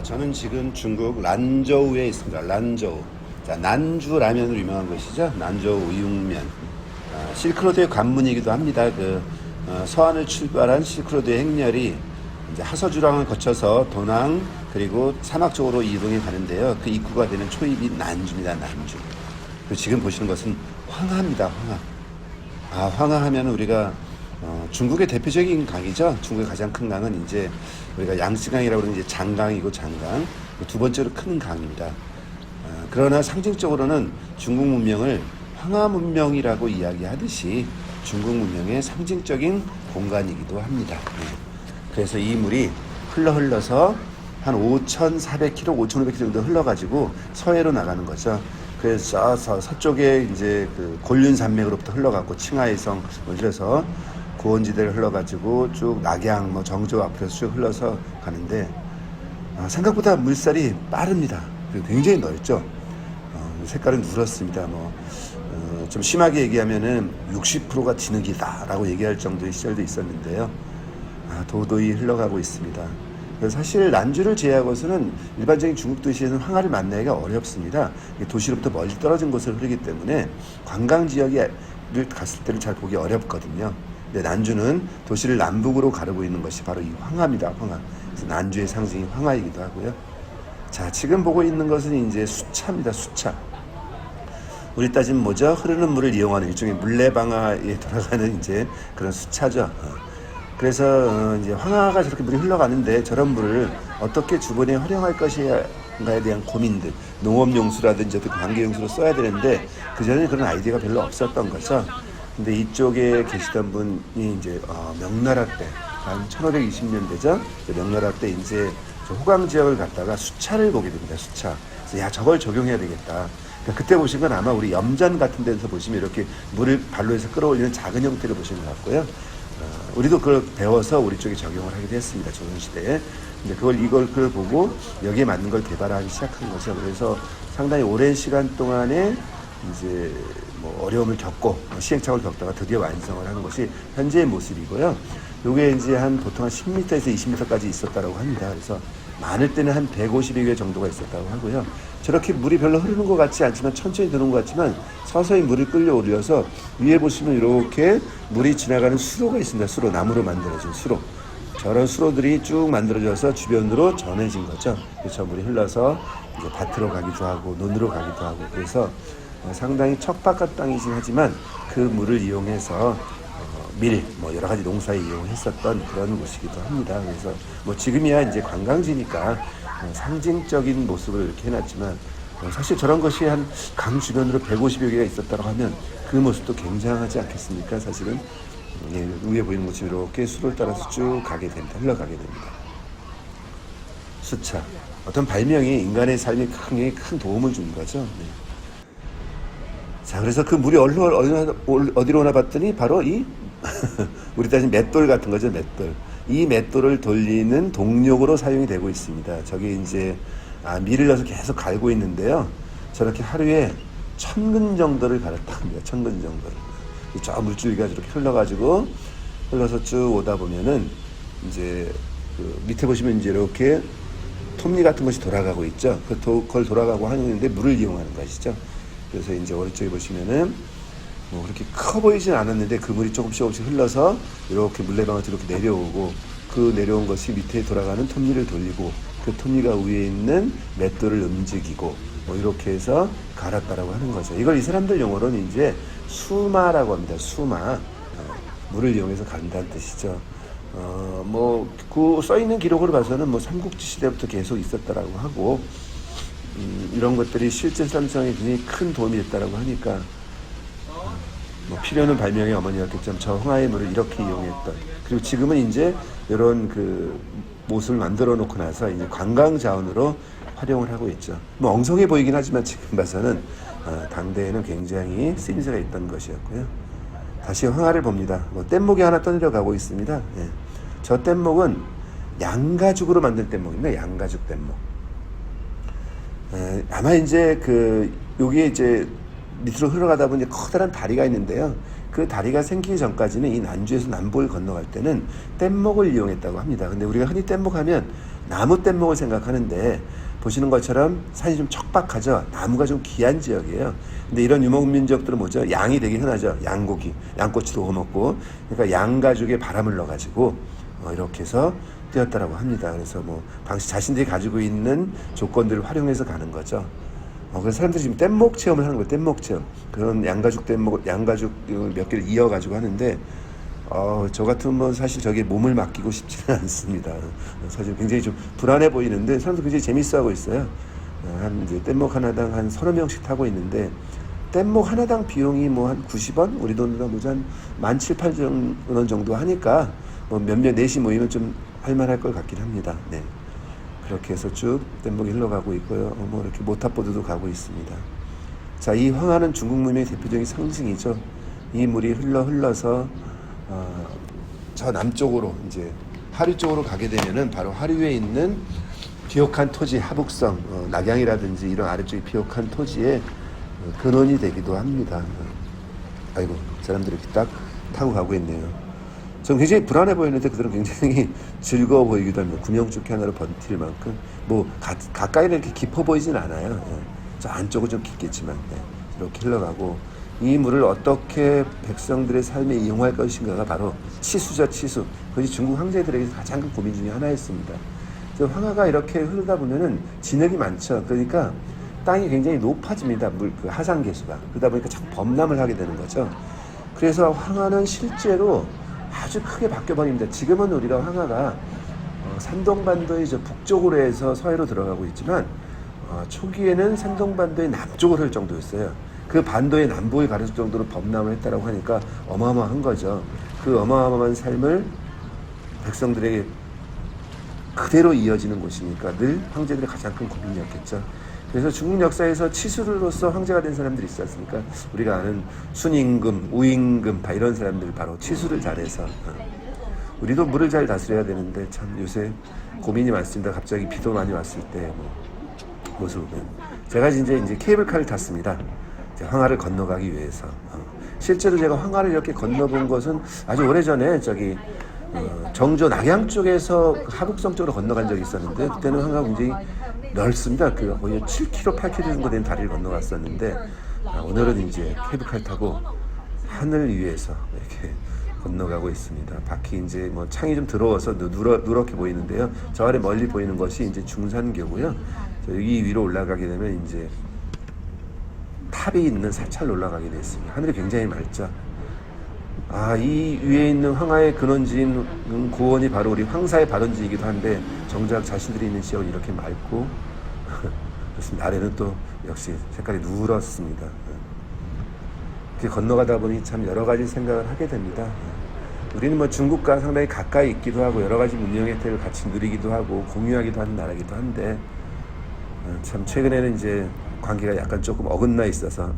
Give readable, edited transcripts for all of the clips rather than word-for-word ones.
저는 지금 중국 란저우에 있습니다. 란저우. 자, 난주 라면으로 유명한 것이죠. 난저우 우육면. 실크로드의 관문이기도 합니다. 서안을 출발한 실크로드의 행렬이 이제 하서주랑을 거쳐서 도낭 그리고 사막 쪽으로 이동해 가는데요. 그 입구가 되는 초입이 난주입니다. 난주. 그리고 지금 보시는 것은 황하입니다. 황하. 황하하면 우리가 중국의 대표적인 강이죠. 중국의 가장 큰 강은 이제 우리가 양쯔강이라고 하는 이제 장강이고 장강. 두 번째로 큰 강입니다. 그러나 상징적으로는 중국 문명을 황하 문명이라고 이야기하듯이 중국 문명의 상징적인 공간이기도 합니다. 그래서 이 물이 흘러서 한 5,400km, 5,500km 정도 흘러가지고 서해로 나가는 거죠. 그래서 서쪽에 이제 그 곤륜 산맥으로부터 흘러가고 칭하이성을 흘러서 고원지대를 흘러가지고 쭉 낙양, 정조 앞으로 쭉 흘러서 가는데 생각보다 물살이 빠릅니다. 그리고 굉장히 넓죠. 색깔은 누렇습니다. 좀 심하게 얘기하면은 60%가 진흙이다라고 얘기할 정도의 시절도 있었는데요. 도도히 흘러가고 있습니다. 그래서 사실 난주를 제외하고서는 일반적인 중국 도시에는 황하를 만나기가 어렵습니다. 도시로부터 멀리 떨어진 곳을 흐르기 때문에 관광 지역을 갔을 때는 잘 보기 어렵거든요. 근데 난주는 도시를 남북으로 가르고 있는 것이 바로 이 황하입니다. 황하. 그래서 난주의 상징이 황하이기도 하고요. 자, 지금 보고 있는 것은 이제 수차입니다. 수차. 우리 따지면 뭐죠? 흐르는 물을 이용하는 일종의 물레방아에 돌아가는 이제 그런 수차죠. 그래서 이제 황하가 저렇게 물이 흘러가는데 저런 물을 어떻게 주변에 활용할 것인가에 대한 고민들, 농업용수라든지 어떤 관계용수로 써야 되는데 그전에는 그런 아이디어가 별로 없었던 거죠. 근데 이쪽에 계시던 분이 이제 명나라 때, 한 1520년대죠. 명나라 때 이제 호강 지역을 갔다가 수차를 보게 됩니다. 수차. 그래서 저걸 적용해야 되겠다. 그러니까 그때 보신 건 아마 우리 염전 같은 데서 보시면 이렇게 물을 발로 해서 끌어올리는 작은 형태를 보시는 것 같고요. 우리도 그걸 배워서 우리 쪽에 적용을 하기도 했습니다. 조선시대에. 근데 이걸 보고 여기에 맞는 걸 개발하기 시작한 거죠. 그래서 상당히 오랜 시간 동안에 이제 어려움을 겪고 시행착오를 겪다가 드디어 완성을 하는 것이 현재의 모습이고요. 요게 이제 보통 한 10m에서 20m까지 있었다고 합니다. 그래서 많을 때는 한 150여 개 정도가 있었다고 하고요. 저렇게 물이 별로 흐르는 것 같지 않지만 천천히 드는 것 같지만 서서히 물을 끌려 올려서 위에 보시면 이렇게 물이 지나가는 수로가 있습니다. 수로, 나무로 만들어진 수로. 저런 수로들이 쭉 만들어져서 주변으로 전해진 거죠. 그래서 물이 흘러서 이제 밭으로 가기도 하고 논으로 가기도 하고 그래서 상당히 척박한 땅이긴 하지만 그 물을 이용해서 여러 가지 농사에 이용했었던 그런 곳이기도 합니다. 그래서 지금이야 이제 관광지니까 상징적인 모습을 이렇게 해놨지만 사실 저런 것이 한 강 주변으로 150여 개가 있었다고 하면 그 모습도 굉장하지 않겠습니까? 사실은 위에 보이는 것처럼 이렇게 수로를 따라서 쭉 가게 됩니다. 흘러가게 됩니다. 수차. 어떤 발명이 인간의 삶에 굉장히 큰 도움을 준 거죠. 네. 자, 그래서 그 물이 어디로 오나 봤더니 바로 우리 따지면 맷돌 같은 거죠, 맷돌. 이 맷돌을 돌리는 동력으로 사용이 되고 있습니다. 저기 이제 밀을 넣어서 계속 갈고 있는데요. 저렇게 하루에 1000근 정도를 갈았다 합니다. 1000근 정도를. 저 물줄기가 저렇게 흘러서 쭉 오다 보면은 이제 밑에 보시면 이제 이렇게 톱니 같은 것이 돌아가고 있죠. 그걸 돌아가고 하는데 물을 이용하는 것이죠. 그래서 이제 오른쪽에 보시면은 그렇게 커 보이진 않았는데 그 물이 조금씩 흘러서 이렇게 물레방아로 이렇게 내려오고 그 내려온 것이 밑에 돌아가는 톱니를 돌리고 그 톱니가 위에 있는 맷돌을 움직이고 이렇게 해서 갈았다라고 하는 거죠. 이걸 이 사람들 용어로는 이제 수마라고 합니다. 수마. 물을 이용해서 간다는 뜻이죠. 그 써있는 기록으로 봐서는 삼국지 시대부터 계속 있었다라고 하고 이런 것들이 실제 쌈성에 굉장히 큰 도움이 됐다라고 하니까 필요는 발명의 어머니였겠죠. 저 황하의 물을 이렇게 이용했던. 그리고 지금은 이제 이런 모습을 만들어 놓고 나서 이제 관광 자원으로 활용을 하고 있죠. 엉성해 보이긴 하지만 지금 봐서는 당대에는 굉장히 쓰임새가 있던 것이었고요. 다시 황하를 봅니다. 뗏목이 하나 떠내려가고 있습니다. 예. 저 뗏목은 양가죽으로 만든 뗏목입니다. 양가죽 뗏목. 아마 이제 여기에 이제 밑으로 흘러가다 보니 커다란 다리가 있는데요. 그 다리가 생기기 전까지는 이 난주에서 남북을 건너갈 때는 뗏목을 이용했다고 합니다. 근데 우리가 흔히 뗏목 하면 나무 뗏목을 생각하는데 보시는 것처럼 산이 좀 척박하죠. 나무가 좀 귀한 지역이에요. 근데 이런 유목민족들은 뭐죠? 양이 되게 흔하죠. 양고기, 양꼬치도 구워먹고. 그러니까 양가죽에 바람을 넣어가지고 이렇게 해서 뛰었다라고 합니다. 그래서 뭐 당시 자신들이 가지고 있는 조건들을 활용해서 가는 거죠. 그래서 사람들이 지금 뗏목 체험을 하는 거예요. 뗏목 체험. 그런 양가죽 뗏목, 양가죽 몇 개를 이어가지고 하는데, 저 같으면 뭐 사실 저게 몸을 맡기고 싶지는 않습니다. 사실 굉장히 좀 불안해 보이는데, 사람들 굉장히 재밌어 하고 있어요. 이제 뗏목 하나당 한 30명씩 타고 있는데, 뗏목 하나당 비용이 뭐 한 90원? 우리 돈으로 뭐한 17,000~18,000원 정도 하니까, 뭐 몇몇 넷이 모이면 좀 할만할 것 같긴 합니다. 네. 그렇게 해서 쭉 뗏목이 흘러가고 있고요. 뭐 이렇게 모타보드도 가고 있습니다. 자, 이 황하는 중국 문명의 대표적인 상징이죠. 이 물이 흘러서 저 남쪽으로 이제 하류 쪽으로 가게 되면은 바로 하류에 있는 비옥한 토지, 하북성, 낙양이라든지 이런 아래쪽에 비옥한 토지의 근원이 되기도 합니다. 아이고, 사람들이 이렇게 딱 타고 가고 있네요. 전 굉장히 불안해 보이는데 그들은 굉장히 즐거워 보이기도 합니다. 구명조끼 하나로 버틸 만큼 뭐 가까이는 이렇게 깊어 보이진 않아요. 저 안쪽은 좀 깊겠지만 이렇게 흘러가고 이 물을 어떻게 백성들의 삶에 이용할 것인가가 바로 치수죠. 치수. 그것이 중국 황제들에게 가장 큰 고민 중에 하나였습니다. 그래서 황하가 이렇게 흐르다 보면은 진흙이 많죠. 그러니까 땅이 굉장히 높아집니다. 그 하상 계수가. 그러다 보니까 자꾸 범람을 하게 되는 거죠. 그래서 황하는 실제로 아주 크게 바뀌어버립니다. 지금은 우리가 황하가 산동반도의 북쪽으로 해서 서해로 들어가고 있지만 초기에는 산동반도의 남쪽으로 할 정도였어요. 그 반도의 남북을 가릴 정도로 범람을 했다라고 하니까 어마어마한 거죠. 그 어마어마한 삶을 백성들에게 그대로 이어지는 곳이니까 늘 황제들의 가장 큰 고민이었겠죠. 그래서 중국 역사에서 치수로서 황제가 된 사람들이 있지 않습니까? 우리가 아는 순임금, 우임금 다 이런 사람들 바로 치수를 잘해서 우리도 물을 잘 다스려야 되는데 참 요새 고민이 많습니다. 갑자기 비도 많이 왔을 때 모습을 제가 이제 케이블카를 탔습니다. 황하를 건너가기 위해서 실제로 제가 황하를 이렇게 건너본 것은 아주 오래전에 정조 낙양 쪽에서 하북성 쪽으로 건너간 적이 있었는데 그때는 황하가 굉장히 넓습니다. 그 거의 7km, 8km 정도 된 다리를 건너갔었는데 오늘은 이제 케이블카를 타고 하늘 위에서 이렇게 건너가고 있습니다. 밖이 이제 뭐 창이 좀 더러워서 누렇게 보이는데요. 저 아래 멀리 보이는 것이 이제 중산교고요. 여기 위로 올라가게 되면 이제 탑이 있는 사찰로 올라가게 됐습니다. 하늘이 굉장히 맑죠. 이 위에 있는 황하의 근원지인 고원이 바로 우리 황사의 발원지이기도 한데 정작 자신들이 있는 지역은 이렇게 맑고 그렇습니다. 아래는 또 역시 색깔이 누렇습니다. 이렇게 건너가다 보니 참 여러 가지 생각을 하게 됩니다. 우리는 뭐 중국과 상당히 가까이 있기도 하고 여러 가지 문명 혜택을 같이 누리기도 하고 공유하기도 하는 나라이기도 한데 참 최근에는 이제 관계가 약간 조금 어긋나 있어서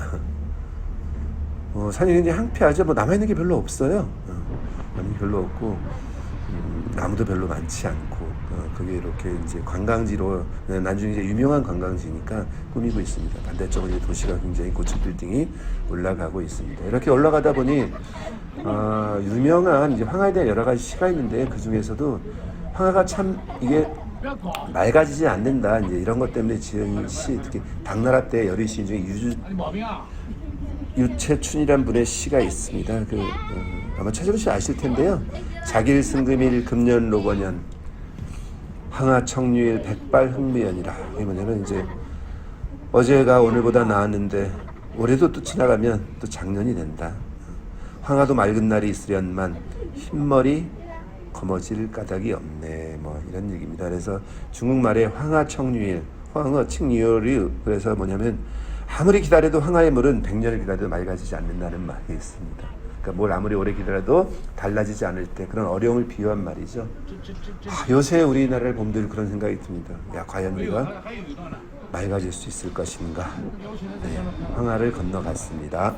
산이 굉장히 항폐하죠. 뭐 남아있는 게 별로 없어요. 남는 게 별로 없고 나무도 별로 많지 않고 그게 이렇게 이제 관광지로 나중에 이제 유명한 관광지니까 꾸미고 있습니다. 반대쪽은 이제 도시가 굉장히 고층 빌딩이 올라가고 있습니다. 이렇게 올라가다 보니 유명한 이제 황하에 대한 여러 가지 시가 있는데 그 중에서도 황하가 참 이게 맑아지지 않는다 이제 이런 것 때문에 지은 시 특히 당나라 때 여리 시인 중에 유채춘이란 분의 시가 있습니다. 아마 최정우 씨 아실 텐데요. 자길승금일 금년로번년 황하청류일 백발흥미연이라. 이게 뭐냐면 이제 어제가 오늘보다 나았는데 올해도 또 지나가면 또 작년이 된다. 황하도 맑은 날이 있으련만 흰머리 거머쥘 까닭이 없네. 뭐 이런 얘기입니다. 그래서 중국말에 황하청류일, 황하 칭유리 그래서 뭐냐면 아무리 기다려도 황하의 물은 100년을 기다려도 맑아지지 않는다는 말이 있습니다. 그러니까 뭘 아무리 오래 기다려도 달라지지 않을 때 그런 어려움을 비유한 말이죠. 요새 우리나라를 보면 늘 그런 생각이 듭니다. 야, 과연 우리가 맑아질 수 있을 것인가. 네, 황하를 건너갔습니다.